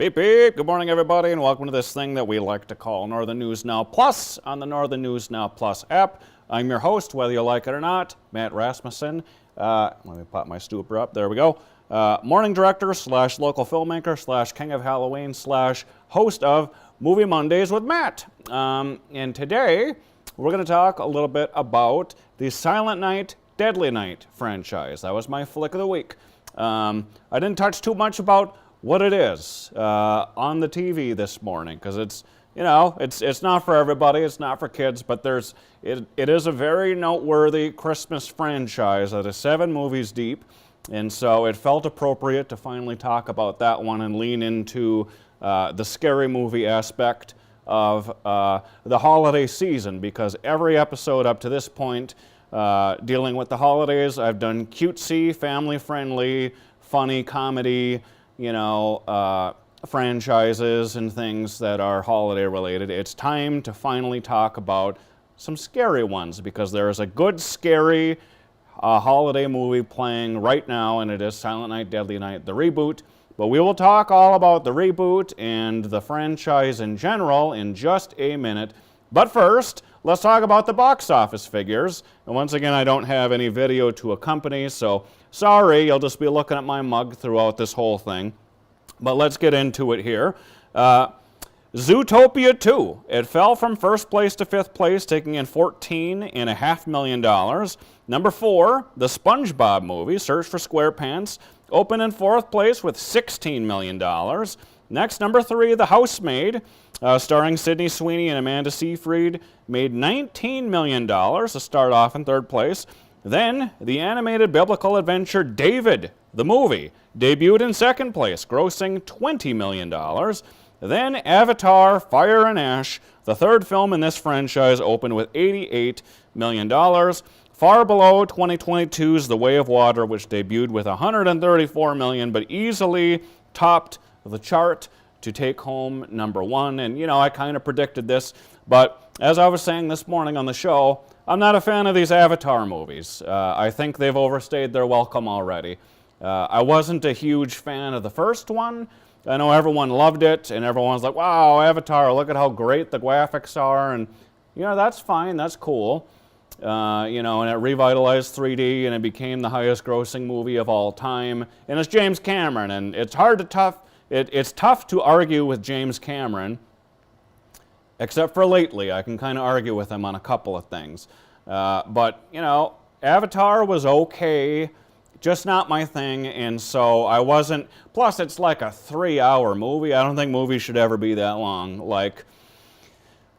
Beep, beep. Good morning, everybody, and welcome to this thing that we like to call Northern News Now Plus on the Northern News Now Plus app. I'm your host, whether you like it or not, Matt Rasmussen. Let me pop my stupor up. There we go. Morning director slash local filmmaker slash king of Halloween slash host of Movie Mondays with Matt. And today, we're going to talk a little bit about the Silent Night, Deadly Night franchise. That was my flick of the week. I didn't touch too much about what it is on the TV this morning, because it's not for everybody, it's not for kids, but it is a very noteworthy Christmas franchise that is 7 movies deep, and so it felt appropriate to finally talk about that one and lean into the scary movie aspect of the holiday season, because every episode up to this point dealing with the holidays, I've done cutesy, family-friendly, funny comedy, franchises and things that are holiday related. It's time to finally talk about some scary ones, because there is a good scary holiday movie playing right now, and it is Silent Night, Deadly Night, the reboot. But we will talk all about the reboot and the franchise in general in just a minute. But first, let's talk about the box office figures. And once again, I don't have any video to accompany, so sorry, you'll just be looking at my mug throughout this whole thing. But let's get into it here. Zootopia 2. It fell from first place to fifth place, taking in $14.5 million. Number 4, the SpongeBob movie, Search for SquarePants, opened in fourth place with $16 million. Next, number 3, The Housemaid, starring Sydney Sweeney and Amanda Seyfried, made $19 million to start off in third place. Then, the animated biblical adventure David, the movie, debuted in second place, grossing $20 million. Then, Avatar, Fire and Ash, the third film in this franchise, opened with $88 million, far below 2022's The Way of Water, which debuted with $134 million, but easily topped the chart to take home number 1. And, I kind of predicted this, but as I was saying this morning on the show, I'm not a fan of these Avatar movies. I think they've overstayed their welcome already. I wasn't a huge fan of the first one. I know everyone loved it, and everyone's like, wow, Avatar, look at how great the graphics are, and, that's fine, that's cool. And it revitalized 3D, and it became the highest grossing movie of all time, and it's James Cameron, and it's tough to argue with James Cameron, except for lately. I can kind of argue with him on a couple of things. But, Avatar was okay, just not my thing, and so I wasn't. Plus, it's like a 3-hour movie. I don't think movies should ever be that long. Like,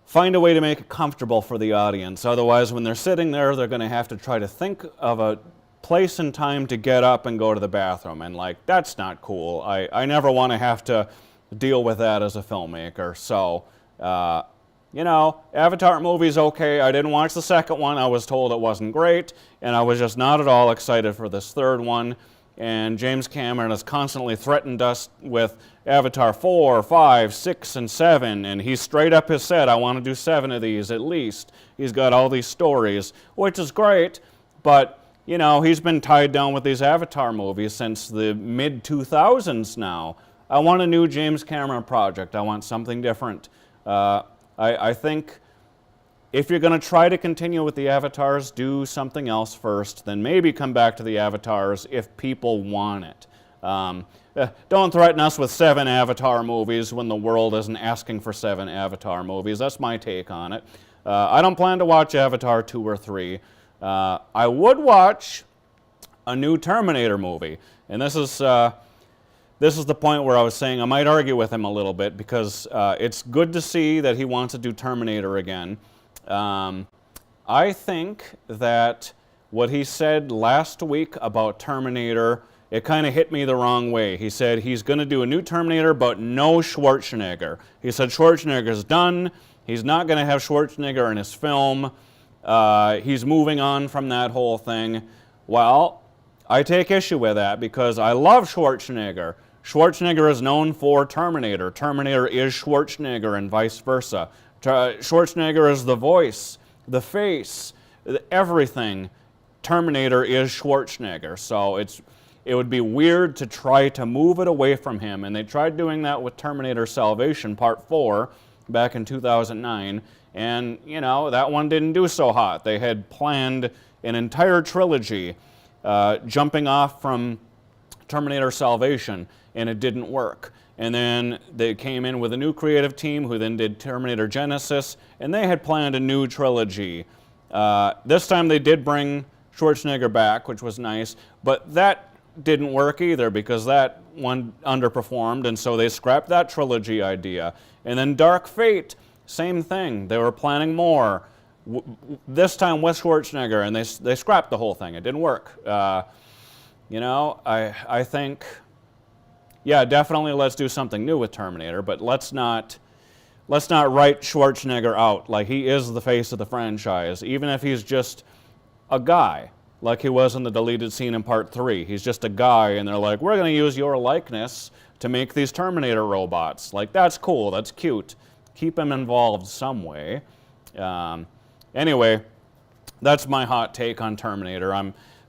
find a way to make it comfortable for the audience. Otherwise, when they're sitting there, they're going to have to try to think of a place and time to get up and go to the bathroom, and that's not cool. I never want to have to deal with that as a filmmaker. So, Avatar movie's okay. I didn't watch the second one. I was told it wasn't great, and I was just not at all excited for this third one. And James Cameron has constantly threatened us with Avatar 4, 5, 6, and 7, and he straight up has said, I want to do 7 of these at least. He's got all these stories, which is great, but he's been tied down with these Avatar movies since the mid-2000s now. I want a new James Cameron project. I want something different. I think if you're going to try to continue with the Avatars, do something else first, then maybe come back to the Avatars if people want it. Don't threaten us with 7 Avatar movies when the world isn't asking for 7 Avatar movies. That's my take on it. I don't plan to watch Avatar 2 or 3. I would watch a new Terminator movie, and this is the point where I was saying I might argue with him a little bit, because it's good to see that he wants to do Terminator again. I think that what he said last week about Terminator, it kind of hit me the wrong way. He said he's going to do a new Terminator, but no Schwarzenegger. He said Schwarzenegger's done. He's not going to have Schwarzenegger in his film. He's moving on from that whole thing. Well, I take issue with that, because I love Schwarzenegger. Schwarzenegger is known for Terminator. Terminator is Schwarzenegger, and vice versa. Schwarzenegger is the voice, the face, everything. Terminator is Schwarzenegger. So it would be weird to try to move it away from him. And they tried doing that with Terminator Salvation Part 4 back in 2009. And, you know, that one didn't do so hot. They had planned an entire trilogy jumping off from Terminator Salvation, and it didn't work. And then they came in with a new creative team who then did Terminator Genesis, and they had planned a new trilogy. This time they did bring Schwarzenegger back, which was nice, but that didn't work either because that one underperformed, and so they scrapped that trilogy idea. And then Dark Fate, same thing. They were planning more. This time with Schwarzenegger, and they scrapped the whole thing. It didn't work. You know, I think, yeah, definitely let's do something new with Terminator, but let's not write Schwarzenegger out like he is the face of the franchise, even if he's just a guy, like he was in the deleted scene in Part 3. He's just a guy, and they're like, we're going to use your likeness to make these Terminator robots. Like, that's cool, that's cute. Keep him involved some way. Anyway, that's my hot take on Terminator.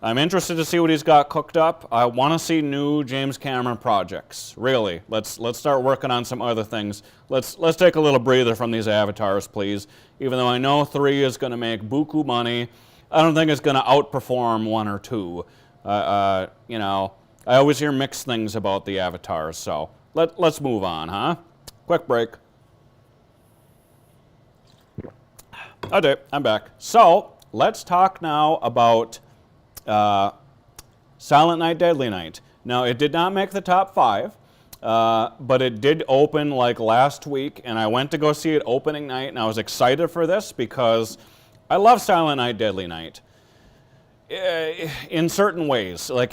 I'm interested to see what he's got cooked up. I want to see new James Cameron projects. Really, let's start working on some other things. Let's take a little breather from these avatars, please. Even though I know 3 is going to make buku money, I don't think it's going to outperform 1 or 2. You know, I always hear mixed things about the avatars. So let's move on, huh? Quick break. Okay, I'm back. So let's talk now about Silent Night, Deadly Night. Now, it did not make the top 5, but it did open like last week, and I went to go see it opening night, and I was excited for this because I love Silent Night, Deadly Night in certain ways. Like,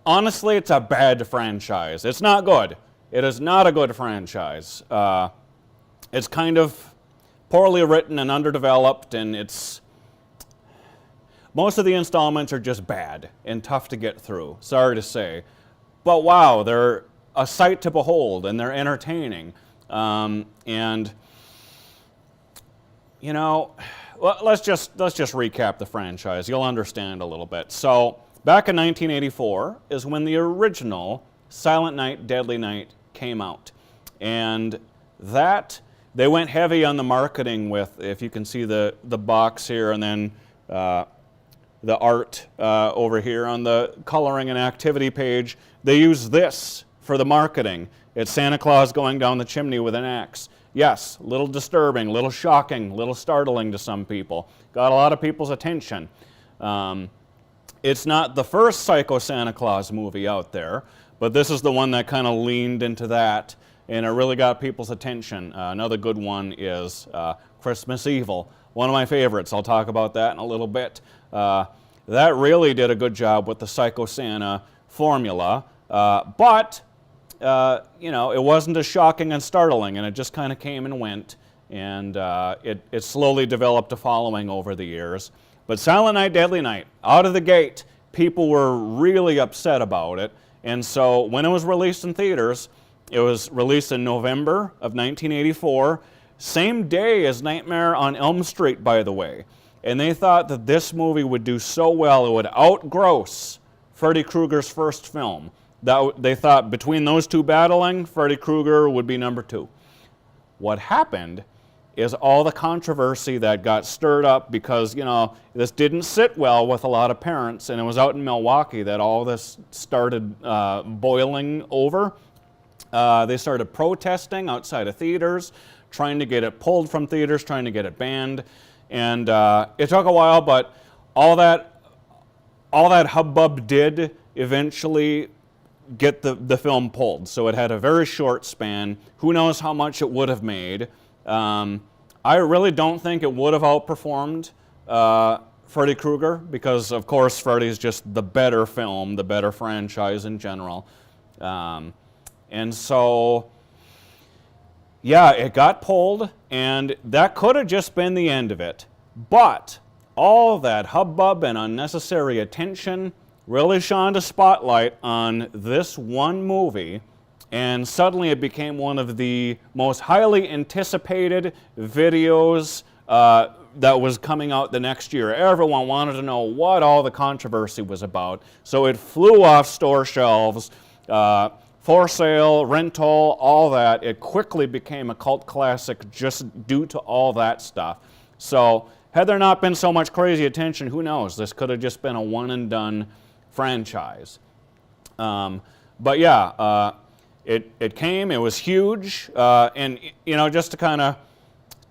honestly, it's a bad franchise. It's not good. It is not a good franchise. It's kind of poorly written and underdeveloped, and most of the installments are just bad and tough to get through, sorry to say. But wow, they're a sight to behold, and they're entertaining. And, you know, let's just recap the franchise. You'll understand a little bit. So, back in 1984 is when the original Silent Night, Deadly Night came out. And they went heavy on the marketing with, if you can see the box here, and then the art over here on the coloring and activity page. They use this for the marketing. It's Santa Claus going down the chimney with an axe. Yes, a little disturbing, a little shocking, a little startling to some people. Got a lot of people's attention. It's not the first Psycho Santa Claus movie out there, but this is the one that kind of leaned into that, and it really got people's attention. Another good one is Christmas Evil, one of my favorites. I'll talk about that in a little bit. That really did a good job with the Psycho Santa formula, but you know, it wasn't as shocking and startling, and it just kind of came and went, and it slowly developed a following over the years. But Silent Night, Deadly Night, out of the gate, people were really upset about it, and so when it was released in theaters, it was released in November of 1984, same day as Nightmare on Elm Street, by the way. And they thought that this movie would do so well, it would outgross Freddy Krueger's first film. They thought between those two battling, Freddy Krueger would be number 2. What happened is all the controversy that got stirred up because, you know, this didn't sit well with a lot of parents, and it was out in Milwaukee that all this started boiling over. They started protesting outside of theaters, trying to get it pulled from theaters, trying to get it banned. And it took a while, but all that hubbub did eventually get the film pulled. So it had a very short span. Who knows how much it would have made. I really don't think it would have outperformed Freddy Krueger because, of course, Freddy's just the better film, the better franchise in general. And so, yeah, it got pulled, and that could have just been the end of it. But all that hubbub and unnecessary attention really shined a spotlight on this one movie, and suddenly it became one of the most highly anticipated videos, that was coming out the next year. Everyone wanted to know what all the controversy was about. So it flew off store shelves, for sale, rental, all that. It quickly became a cult classic just due to all that stuff. So had there not been so much crazy attention, who knows? This could have just been a one and done franchise. But yeah, it came, it was huge, and you know, just to kind of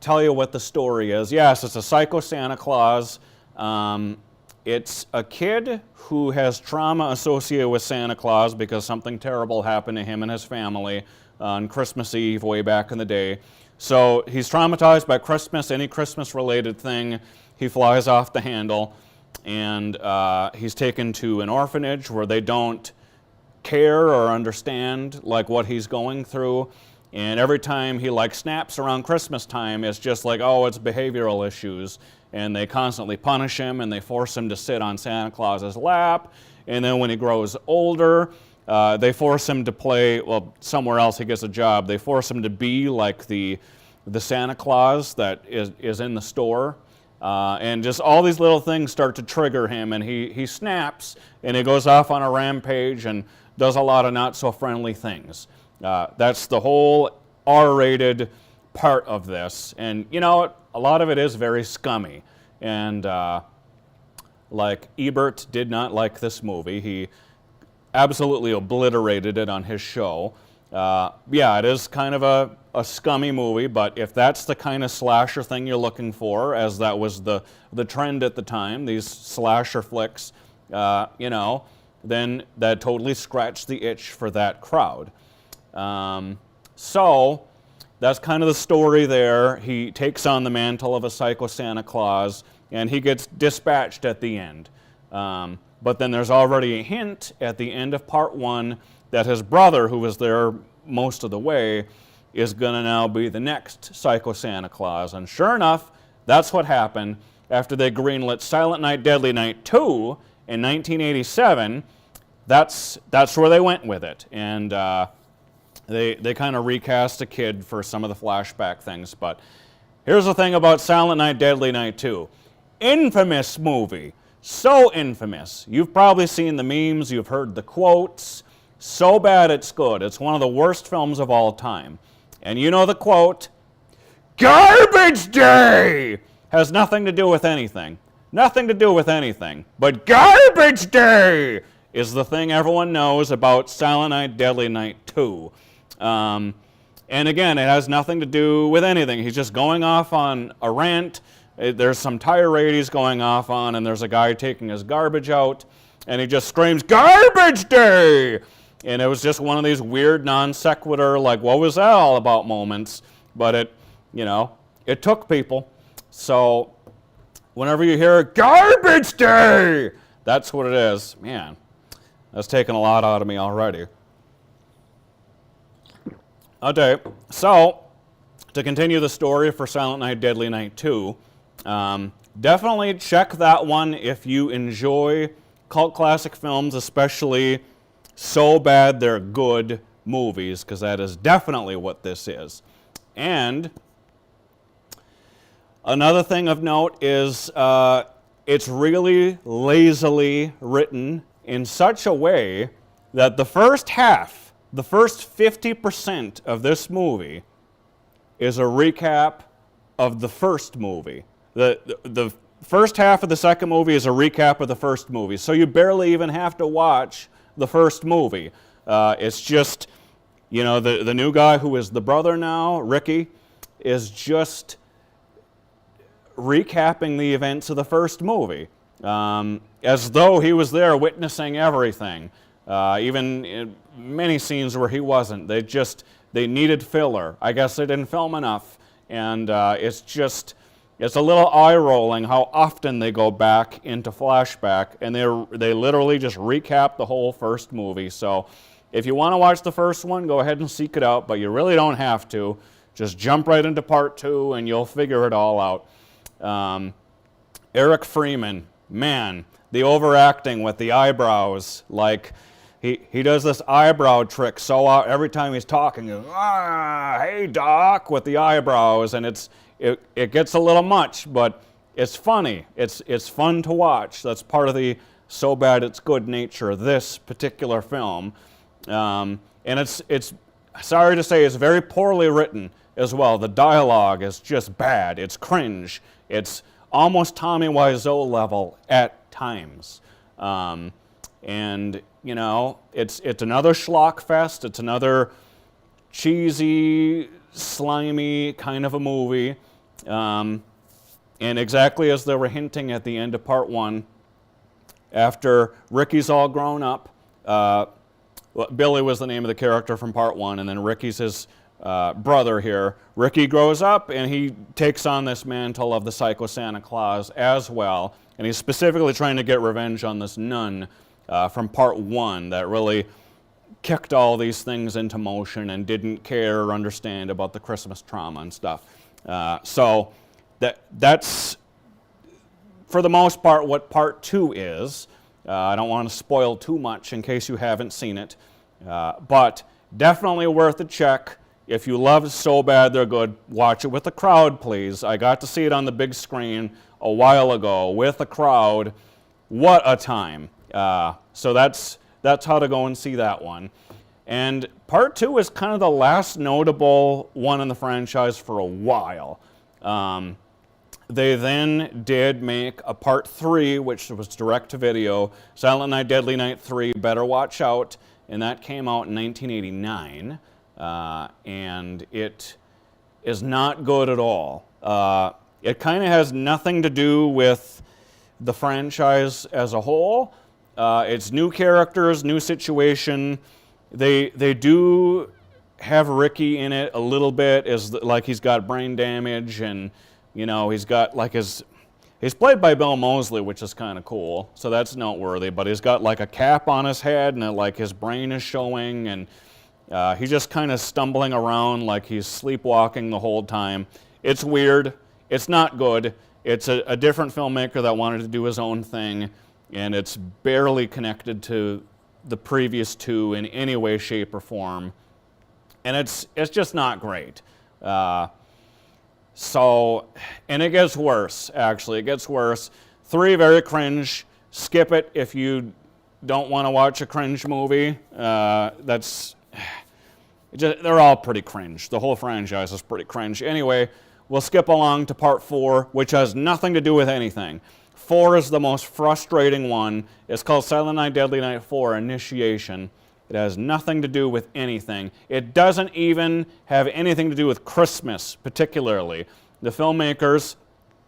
tell you what the story is. Yes, it's a psycho Santa Claus. It's a kid who has trauma associated with Santa Claus because something terrible happened to him and his family on Christmas Eve way back in the day. So he's traumatized by Christmas, any Christmas-related thing, he flies off the handle, and he's taken to an orphanage where they don't care or understand like what he's going through. And every time he like snaps around Christmas time, it's just like, oh, it's behavioral issues. And they constantly punish him and they force him to sit on Santa Claus's lap. And then when he grows older, they force him to play, well, somewhere else he gets a job. They force him to be like the Santa Claus that is in the store. And just all these little things start to trigger him, and he snaps and he goes off on a rampage and does a lot of not so friendly things. That's the whole R-rated part of this. And you know, a lot of it is very scummy. And like Ebert did not like this movie. He absolutely obliterated it on his show. Yeah, it is kind of a scummy movie, but if that's the kind of slasher thing you're looking for, as that was the trend at the time, these slasher flicks, you know, then that totally scratched the itch for that crowd. So that's kind of the story there. He takes on the mantle of a psycho Santa Claus, and he gets dispatched at the end. But then there's already a hint at the end of part one that his brother, who was there most of the way, is going to now be the next psycho Santa Claus. And sure enough, that's what happened after they greenlit Silent Night, Deadly Night 2 in 1987. That's where they went with it. And they kind of recast a kid for some of the flashback things. But here's the thing about Silent Night, Deadly Night 2. Infamous movie. So infamous. You've probably seen the memes, you've heard the quotes. So bad it's good. It's one of the worst films of all time. And you know the quote, "Garbage Day!" Has nothing to do with anything. Nothing to do with anything. But Garbage Day is the thing everyone knows about Silent Night, Deadly Night 2. And again, it has nothing to do with anything. He's just going off on a rant. There's some tirade he's going off on, and there's a guy taking his garbage out, and he just screams, "Garbage Day!" And it was just one of these weird non sequitur, like, what was that all about moments? But it, you know, it took people. So whenever you hear "Garbage Day," that's what it is. Man, that's taken a lot out of me already. Okay, so to continue the story for Silent Night, Deadly Night 2, definitely check that one if you enjoy cult classic films, especially so bad they're good movies, because that is definitely what this is. And another thing of note is it's really lazily written in such a way that the first half, the first 50% of this movie is a recap of the first movie. The first half of the second movie is a recap of the first movie, so you barely even have to watch the first movie. It's just, you know, the new guy who is the brother now, Ricky, is just recapping the events of the first movie, as though he was there witnessing everything. Even in many scenes where he wasn't. They needed filler. I guess they didn't film enough. And it's a little eye-rolling how often they go back into flashback, and they literally just recap the whole first movie. So if you want to watch the first one, go ahead and seek it out, but you really don't have to. Just jump right into part 2, and you'll figure it all out. Eric Freeman, man, the overacting with the eyebrows, like he does this eyebrow trick so every time he's talking, hey doc, with the eyebrows, and it gets a little much, but it's funny. It's fun to watch. That's part of the so bad it's good nature of this particular film. And it's sorry to say, it's very poorly written as well. The dialogue is just bad. It's cringe. It's almost Tommy Wiseau level at times. And, you know, it's another schlock fest. It's another cheesy, slimy kind of a movie. And exactly as they were hinting at the end of part 1, after Ricky's all grown up, Billy was the name of the character from part 1, and then Ricky's his brother here. Ricky grows up and he takes on this mantle of the Psycho Santa Claus as well, and he's specifically trying to get revenge on this nun from part 1 that really kicked all these things into motion and didn't care or understand about the Christmas trauma and stuff. So that's, for the most part, what part 2 is. I don't want to spoil too much in case you haven't seen it, but definitely worth a check. If you love So Bad They're Good, watch it with a crowd, please. I got to see it on the big screen a while ago with a crowd. What a time. So that's how to go and see that one. And part 2 is kind of the last notable one in the franchise for a while. They then did make a part 3, which was direct-to-video, Silent Night, Deadly Night 3, Better Watch Out, and that came out in 1989, and it is not good at all. It kind of has nothing to do with the franchise as a whole. It's new characters, new situation. They do have Ricky in it a little bit, as like he's got brain damage, and you know, he's got like he's played by Bill Moseley, which is kind of cool, so that's noteworthy, but he's got like a cap on his head, and like his brain is showing, and he's just kind of stumbling around like he's sleepwalking the whole time. It's weird. It's not good. It's a different filmmaker that wanted to do his own thing, and it's barely connected to the previous 2 in any way, shape, or form, and it's just not great. So, and it gets worse, actually. It gets worse. 3, very cringe. Skip it if you don't want to watch a cringe movie. They're all pretty cringe. The whole franchise is pretty cringe. Anyway, we'll skip along to part 4, which has nothing to do with anything. 4 is the most frustrating one. It's called Silent Night, Deadly Night 4, Initiation. It has nothing to do with anything. It doesn't even have anything to do with Christmas, particularly. The filmmakers,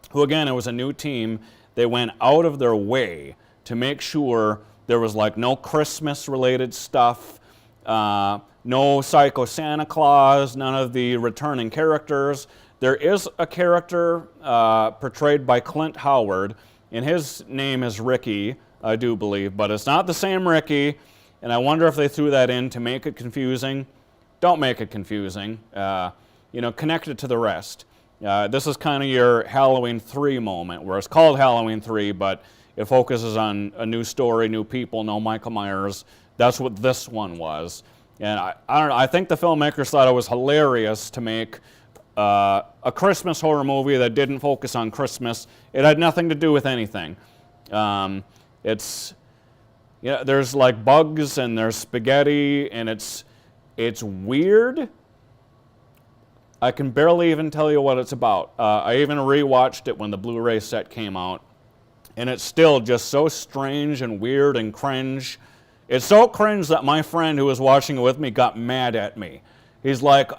who again, it was a new team, they went out of their way to make sure there was like no Christmas-related stuff, no Psycho Santa Claus, none of the returning characters. There is a character portrayed by Clint Howard, and his name is Ricky, I do believe, but it's not the same Ricky. And I wonder if they threw that in to make it confusing. Don't make it confusing. You know, connect it to the rest. This is kind of your Halloween 3 moment, where it's called Halloween 3, but it focuses on a new story, new people, no Michael Myers. That's what this one was. And I don't know, I think the filmmakers thought it was hilarious to make a Christmas horror movie that didn't focus on Christmas. It had nothing to do with anything. Yeah, there's like bugs and there's spaghetti, and it's weird. I can barely even tell you what it's about. I even rewatched it when the Blu-ray set came out, and it's still just so strange and weird and cringe. It's so cringe that my friend who was watching it with me got mad at me. He's like,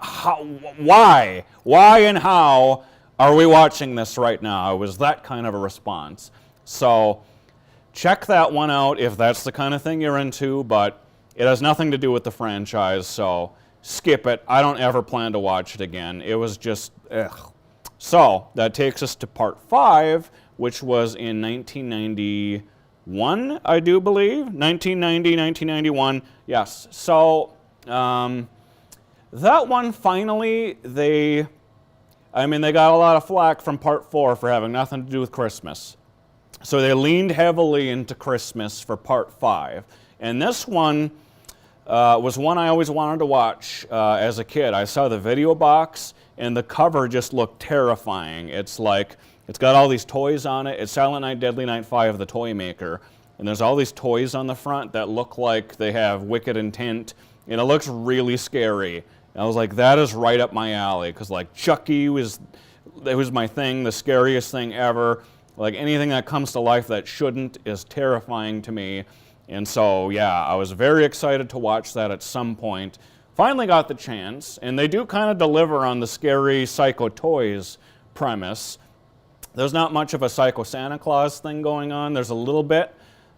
why? Why and how are we watching this right now? It was that kind of a response. So check that one out if that's the kind of thing you're into, but it has nothing to do with the franchise, so skip it. I don't ever plan to watch it again. It was just, ugh. So that takes us to part 5, which was in 1991, I do believe. 1990, 1991, yes. So that one finally, they got a lot of flack from part 4 for having nothing to do with Christmas. So they leaned heavily into Christmas for part 5. And this one was one I always wanted to watch as a kid. I saw the video box, and the cover just looked terrifying. It's like It's got all these toys on it. It's Silent Night, Deadly Night 5, the toy maker. And there's all these toys on the front that look like they have wicked intent. And it looks really scary. And I was like, that is right up my alley. Because like Chucky was my thing, the scariest thing ever. Like anything that comes to life that shouldn't is terrifying to me. And so, yeah, I was very excited to watch that at some point. Finally got the chance. And they do kind of deliver on the scary Psycho Toys premise. There's not much of a Psycho Santa Claus thing going on. There's a little bit.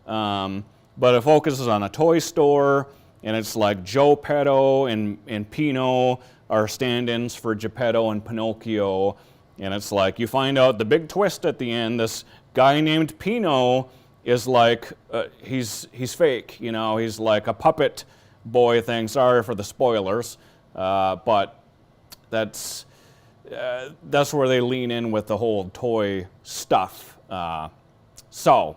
But it focuses on a toy store, and it's like Geppetto and Pino are stand-ins for Geppetto and Pinocchio, and it's like you find out the big twist at the end. This guy named Pino is like he's fake, you know. He's like a puppet boy thing. Sorry for the spoilers, but that's where they lean in with the whole toy stuff. So.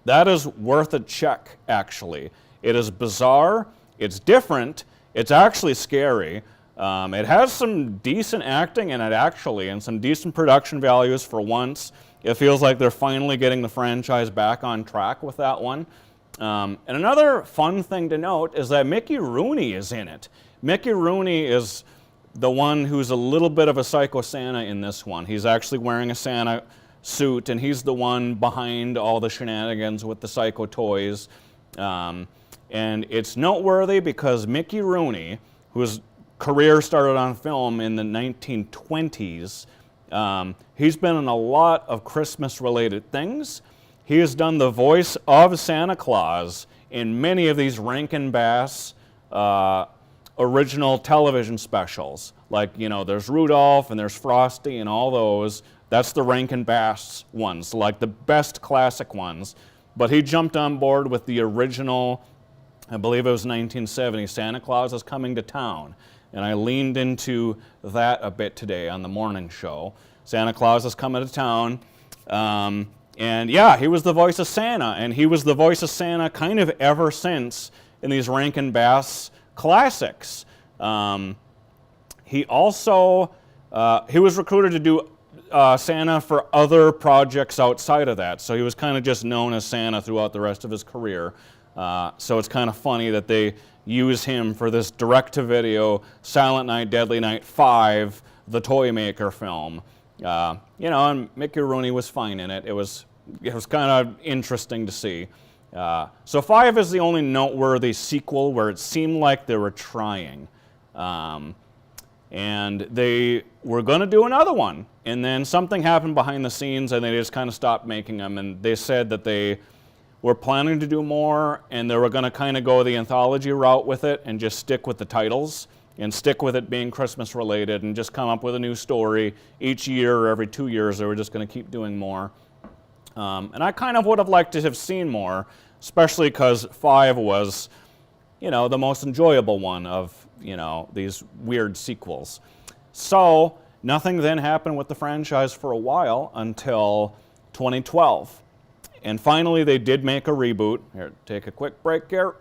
That is worth a check, actually. It is bizarre, it's different, it's actually scary. It has some decent acting in it, actually, and some decent production values for once. It feels like they're finally getting the franchise back on track with that one. And another fun thing to note is that Mickey Rooney is in it. Mickey Rooney is the one who's a little bit of a Psycho Santa in this one. He's actually wearing a Santa suit, and he's the one behind all the shenanigans with the Psycho Toys. And it's noteworthy because Mickey Rooney, whose career started on film in the 1920s, he's been in a lot of Christmas-related things. He has done the voice of Santa Claus in many of these Rankin Bass original television specials. Like, you know, there's Rudolph and there's Frosty and all those. That's the Rankin Bass ones, like the best classic ones. But he jumped on board with the original, I believe it was 1970, Santa Claus is Coming to Town. And I leaned into that a bit today on the morning show. Santa Claus is Coming to Town. And yeah, he was the voice of Santa. And he was the voice of Santa kind of ever since in these Rankin Bass classics. He also, he was recruited to do Santa for other projects outside of that. So he was kind of just known as Santa throughout the rest of his career. So it's kind of funny that they use him for this direct-to-video Silent Night, Deadly Night 5, the Toy Maker film. You know, and Mickey Rooney was fine in it. It was kind of interesting to see. So 5 is the only noteworthy sequel where it seemed like they were trying. And they were going to do another one. And then something happened behind the scenes and they just kind of stopped making them. And they said that they were planning to do more and they were going to kind of go the anthology route with it and just stick with the titles and stick with it being Christmas related and just come up with a new story each year or every 2 years. They were just going to keep doing more. And I kind of would have liked to have seen more, especially because 5 was, you know, the most enjoyable one of, you know, these weird sequels. So nothing then happened with the franchise for a while until 2012. And finally they did make a reboot. Here, take a quick break here.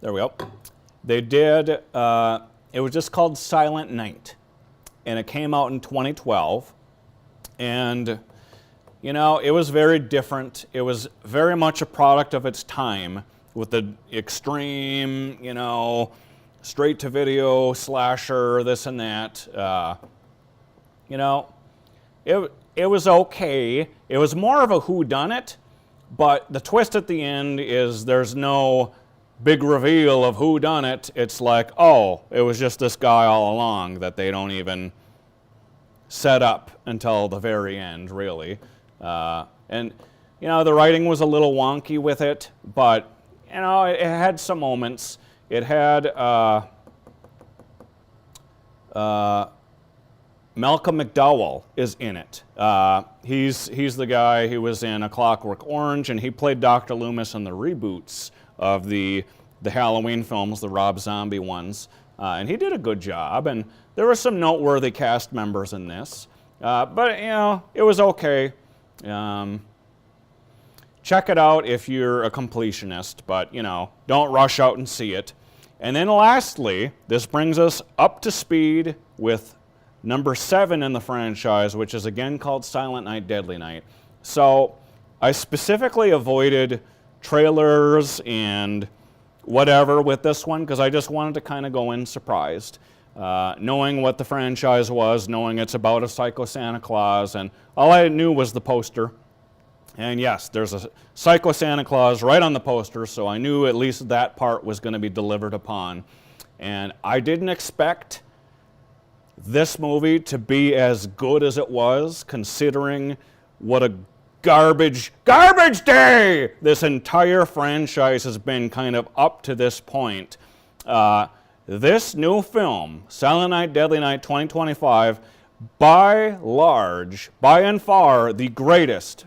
There we go. They did, it was just called Silent Night. And it came out in 2012. And, you know, it was very different. It was very much a product of its time with the extreme, you know, straight-to-video slasher, this and that. You know, it was okay. It was more of a whodunit, but the twist at the end is there's no big reveal of whodunit. It's like, oh, it was just this guy all along that they don't even set up until the very end, really. And, you know, the writing was a little wonky with it, but, you know, it had some moments. It had Malcolm McDowell is in it. He's the guy who was in A Clockwork Orange, and he played Dr. Loomis in the reboots of the Halloween films, the Rob Zombie ones. And he did a good job, and there were some noteworthy cast members in this. But, you know, it was okay. Check it out if you're a completionist, but, you know, don't rush out and see it. And then lastly, this brings us up to speed with number 7 in the franchise, which is again called Silent Night, Deadly Night. So I specifically avoided trailers and whatever with this one because I just wanted to kind of go in surprised. Knowing what the franchise was, knowing it's about a Psycho Santa Claus, and all I knew was the poster. And yes, there's a Psycho Santa Claus right on the poster, so I knew at least that part was going to be delivered upon. And I didn't expect this movie to be as good as it was, considering what a garbage day this entire franchise has been kind of up to this point. This new film, Silent Night, Deadly Night 2025, by and far, the greatest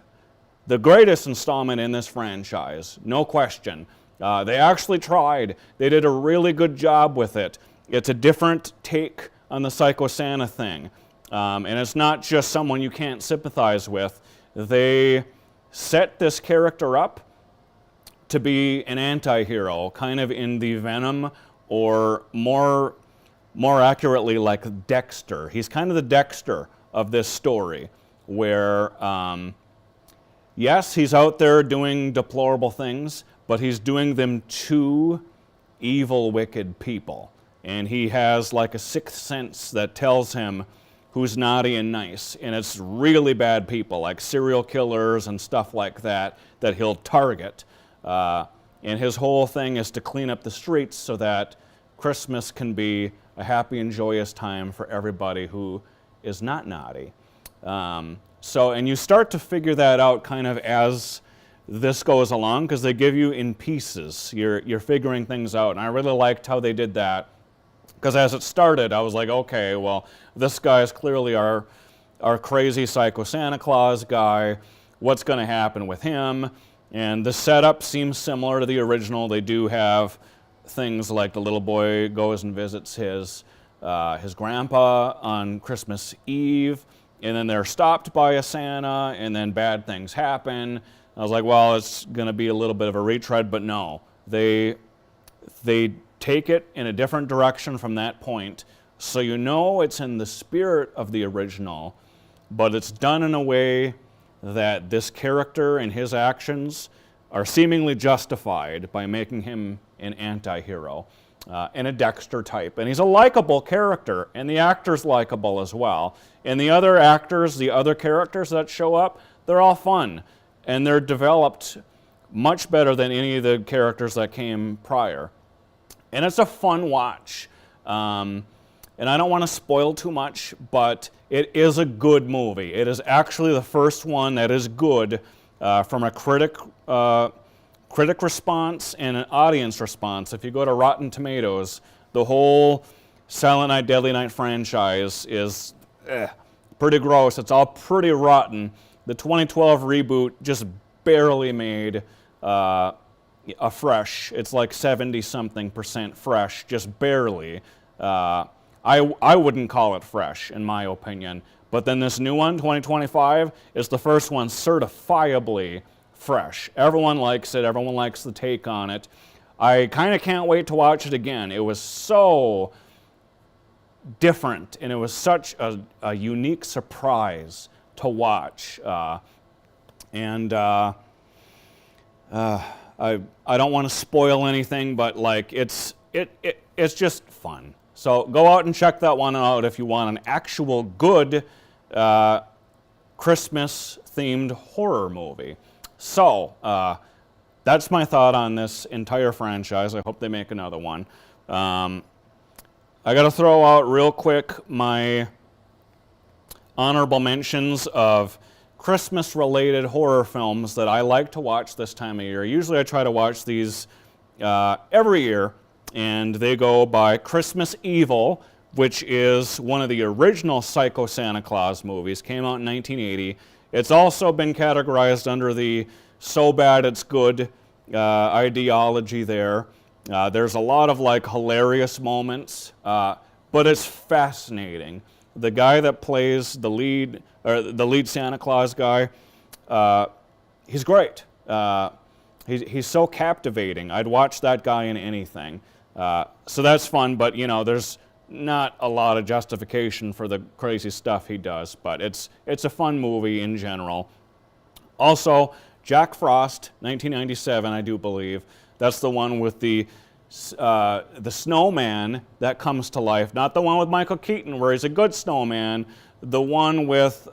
installment in this franchise, no question. They actually tried. They did a really good job with it. It's a different take on the Psycho Santa thing. And it's not just someone you can't sympathize with. They set this character up to be an anti-hero, kind of in the Venom, or more accurately like Dexter. He's kind of the Dexter of this story, where yes, he's out there doing deplorable things, but he's doing them to evil, wicked people. And he has like a sixth sense that tells him who's naughty and nice. And it's really bad people, like serial killers and stuff like that he'll target. And his whole thing is to clean up the streets so that Christmas can be a happy and joyous time for everybody who is not naughty. And you start to figure that out kind of as this goes along, because they give you in pieces. You're figuring things out, and I really liked how they did that. Because as it started, I was like, okay, well, this guy is clearly our crazy Psycho Santa Claus guy. What's going to happen with him? And the setup seems similar to the original. They do have things like the little boy goes and visits his grandpa on Christmas Eve, and then they're stopped by a Santa, and then bad things happen. I was like, well, it's going to be a little bit of a retread, but no. They take it in a different direction from that point, so you know it's in the spirit of the original, but it's done in a way that this character and his actions are seemingly justified by making him an anti-hero and a Dexter type. And he's a likable character, and the actor's likable as well. And the other actors, the other characters that show up, they're all fun, and they're developed much better than any of the characters that came prior. And it's a fun watch. And I don't want to spoil too much, but it is a good movie. It is actually the first one that is good from a critic response and an audience response. If you go to Rotten Tomatoes, the whole Silent Night, Deadly Night franchise is pretty gross. It's all pretty rotten. The 2012 reboot just barely made a fresh. It's like 70-something% fresh, just barely. I wouldn't call it fresh, in my opinion. But then this new one, 2025, is the first one certifiably fresh. Everyone likes it. Everyone likes the take on it. I kind of can't wait to watch it again. It was so different, and it was such a unique surprise to watch. I don't want to spoil anything, but like it's just fun. So go out and check that one out if you want an actual good Christmas-themed horror movie. So that's my thought on this entire franchise. I hope they make another one. I got to throw out real quick my honorable mentions of Christmas-related horror films that I like to watch this time of year. Usually I try to watch these every year, and they go by Christmas Evil, which is one of the original Psycho Santa Claus movies, came out in 1980. It's also been categorized under the so bad it's good ideology there. There's a lot of like hilarious moments, but it's fascinating. The guy that plays the lead Santa Claus guy, he's great. He's so captivating. I'd watch that guy in anything. So that's fun, but you know, there's not a lot of justification for the crazy stuff he does, but it's a fun movie in general. Also, Jack Frost, 1997, I do believe. That's the one with the snowman that comes to life. Not the one with Michael Keaton where he's a good snowman. The one with,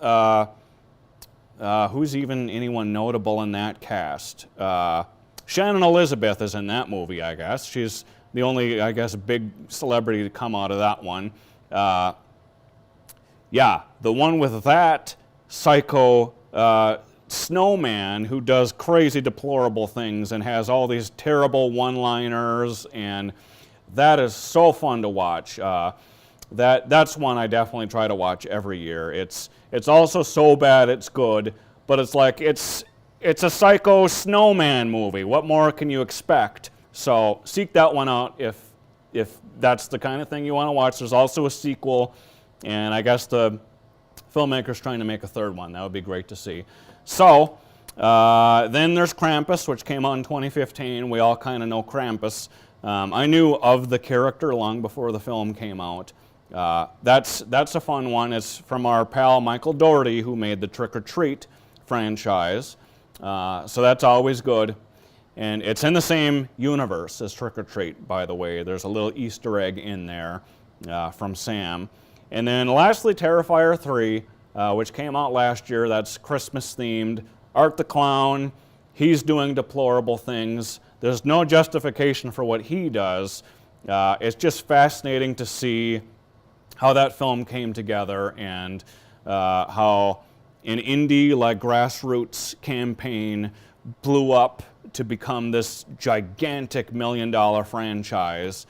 who's even anyone notable in that cast? Shannon Elizabeth is in that movie, I guess. She's the only, I guess, big celebrity to come out of that one. Yeah, the one with that psycho snowman who does crazy, deplorable things and has all these terrible one-liners, and that is so fun to watch. That's one I definitely try to watch every year. It's also so bad it's good, but it's like it's a psycho snowman movie. What more can you expect? So seek that one out if that's the kind of thing you want to watch. There's also a sequel, and I guess the filmmaker's trying to make a third one. That would be great to see. So then there's Krampus, which came out in 2015. We all kind of know Krampus. I knew of the character long before the film came out. That's a fun one. It's from our pal Michael Dougherty, who made the Trick or Treat franchise. So that's always good. And it's in the same universe as Trick or Treat, by the way. There's a little Easter egg in there from Sam. And then lastly, Terrifier 3, which came out last year. That's Christmas themed. Art the Clown, he's doing deplorable things. There's no justification for what he does. It's just fascinating to see how that film came together and how an indie like grassroots campaign blew up to become this gigantic $1 million franchise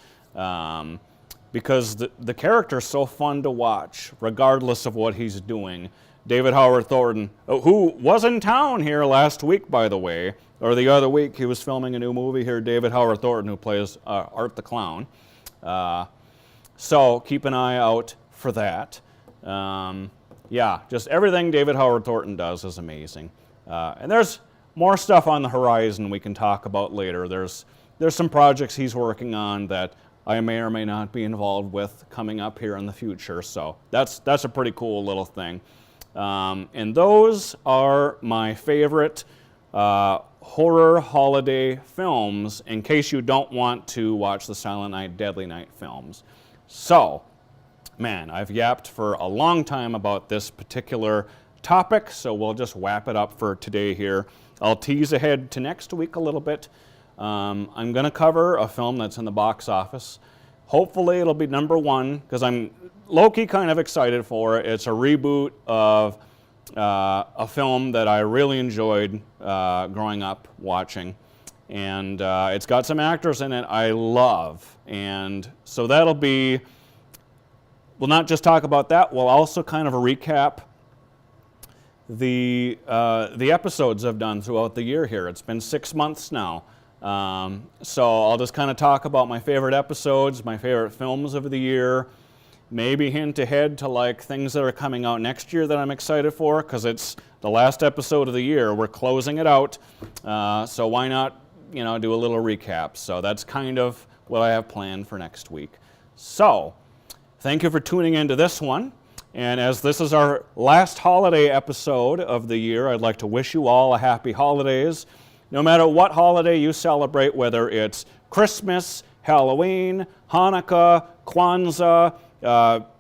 because the character's so fun to watch, regardless of what he's doing. David Howard Thornton, who was in town here last week, by the way, or the other week, he was filming a new movie here, David Howard Thornton, who plays Art the Clown. So keep an eye out for that. Yeah, just everything David Howard Thornton does is amazing. And there's more stuff on the horizon we can talk about later. There's some projects he's working on that I may or may not be involved with coming up here in the future. So that's a pretty cool little thing. And those are my favorite horror holiday films in case you don't want to watch the Silent Night, Deadly Night films. So, man, I've yapped for a long time about this particular topic, so we'll just wrap it up for today here. I'll tease ahead to next week a little bit. I'm going to cover a film that's in the box office. Hopefully it'll be number one, because I'm low-key kind of excited for it. It's a reboot of a film that I really enjoyed growing up watching. And it's got some actors in it I love. And so that'll be, we'll not just talk about that, we'll also kind of recap the episodes I've done throughout the year here. It's been 6 months now. So I'll just kind of talk about my favorite episodes, my favorite films of the year, maybe hint ahead to like things that are coming out next year that I'm excited for, because it's the last episode of the year. We're closing it out, so why not, do a little recap. So that's kind of what I have planned for next week. So thank you for tuning into this one. And as this is our last holiday episode of the year, I'd like to wish you all a happy holidays. No matter what holiday you celebrate, whether it's Christmas, Halloween, Hanukkah, Kwanzaa,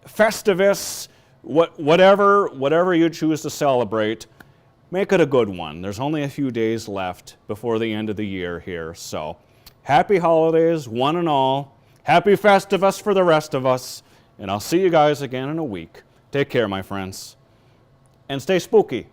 Festivus, whatever you choose to celebrate, make it a good one. There's only a few days left before the end of the year here. So happy holidays, one and all. Happy Festivus for the rest of us. And I'll see you guys again in a week. Take care, my friends. And stay spooky.